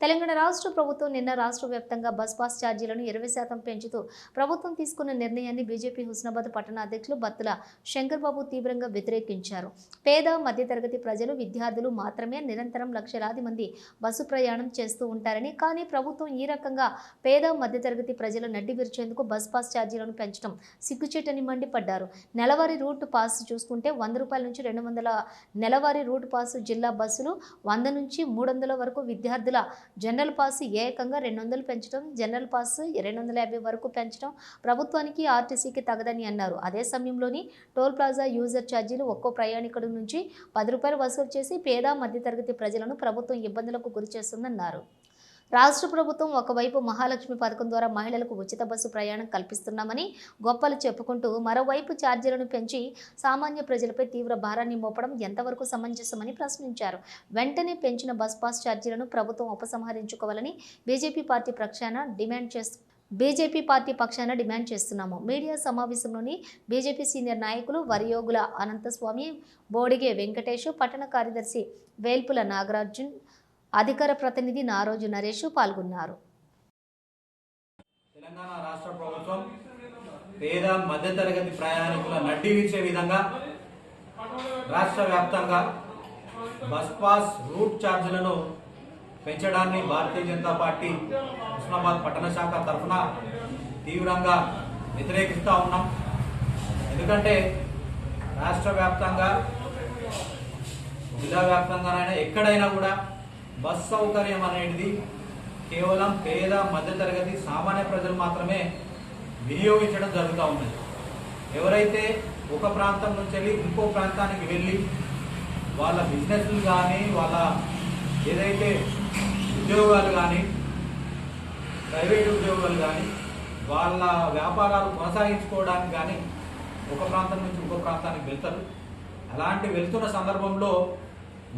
తెలంగాణ రాష్ట్ర ప్రభుత్వం నిన్న రాష్ట్ర వ్యాప్తంగా బస్ పాస్ ఛార్జీలను 20% పెంచుతూ ప్రభుత్వం తీసుకున్న నిర్ణయాన్ని బీజేపీ హుస్నాబాద్ పట్టణ అధ్యక్షులు బత్తుల శంకర్బాబు తీవ్రంగా వ్యతిరేకించారు. పేద మధ్యతరగతి ప్రజలు, విద్యార్థులు మాత్రమే నిరంతరం లక్షలాది మంది బస్సు ప్రయాణం చేస్తూ ఉంటారని, కానీ ప్రభుత్వం ఈ రకంగా పేద మధ్యతరగతి ప్రజలు నడ్డి విరిచేందుకు బస్ పాస్ ఛార్జీలను పెంచడం సిగ్గుచేటని మండిపడ్డారు. నెలవారీ రూట్ పాస్ చూసుకుంటే 100 రూపాయల నుంచి 200 నెలవారీ రూట్ పాస్ జిల్లా బస్సులు 100 నుంచి 300 వరకు, విద్యార్థుల జనరల్ పాస్ ఏకంగా 200 పెంచడం, జనరల్ పాస్ 250 వరకు పెంచడం ప్రభుత్వానికి, ఆర్టీసీకి తగదని అన్నారు. అదే సమయంలోని టోల్ ప్లాజా యూజర్ ఛార్జీలు ఒక్కో ప్రయాణికుడి నుంచి 10 రూపాయలు వసూలు చేసి పేద మధ్యతరగతి ప్రజలను ప్రభుత్వం ఇబ్బందులకు గురిచేస్తుందన్నారు. రాష్ట్ర ప్రభుత్వం ఒకవైపు మహాలక్ష్మి పథకం ద్వారా మహిళలకు ఉచిత బస్సు ప్రయాణం కల్పిస్తున్నామని గొప్పలు చెప్పుకుంటూ, మరోవైపు ఛార్జీలను పెంచి సామాన్య ప్రజలపై తీవ్ర భారాన్ని మోపడం ఎంతవరకు సమంజసమని ప్రశ్నించారు. వెంటనే పెంచిన బస్ పాస్ ఛార్జీలను ప్రభుత్వం ఉపసంహరించుకోవాలని బీజేపీ పార్టీ పక్షాన డిమాండ్ చేస్తున్నాము. మీడియా సమావేశంలోని బీజేపీ సీనియర్ నాయకులు వరియోగుల అనంతస్వామి, బోడిగే వెంకటేష్, పట్టణ కార్యదర్శి వేల్పుల నాగరాజన్, అధికార ప్రతినిధి నారోజు నరేష్ పాల్గొన్నారు. తెలంగాణ రాష్ట్ర ప్రభుత్వం పేద మధ్యతరగతి ప్రయాణికుల నడ్డి విరిచే విధంగా రాష్ట్ర వ్యాప్తంగా బస్ పాస్ రూట్ ఛార్జీలను పెంచడాన్ని భారతీయ జనతా పార్టీ హుస్నాబాద్ పట్టణ శాఖ తరఫున తీవ్రంగా వ్యతిరేకిస్తూ ఉన్నాం. ఎందుకంటే రాష్ట్ర వ్యాప్తంగా, జిల్లా వ్యాప్తంగానైనా ఎక్కడైనా కూడా బస్ సౌకర్యం అనేది కేవలం పేద మధ్యతరగతి సామాన్య ప్రజలు మాత్రమే వినియోగించడం జరుగుతూ ఉన్నది. ఎవరైతే ఒక ప్రాంతం నుంచి వెళ్ళి ఇంకో ప్రాంతానికి వెళ్ళి వాళ్ళ బిజినెస్లు కానీ, వాళ్ళ ఏదైతే ఉద్యోగాలు కానీ, ప్రైవేట్ ఉద్యోగాలు కానీ, వాళ్ళ వ్యాపారాలు కొనసాగించుకోవడానికి కానీ ఒక ప్రాంతం నుంచి ఇంకో ప్రాంతానికి వెళ్తారు. అలాంటి వెళ్తున్న సందర్భంలో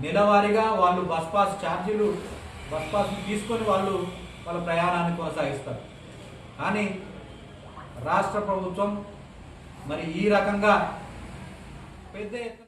నెలవారీగా వాళ్ళు బస్ పాస్ తీసుకొని వాళ్ళ ప్రయాణాన్ని కొనసాగిస్తారు. కానీ రాష్ట్ర ప్రభుత్వం మరి ఈ రకంగా పెద్ద ఎత్తున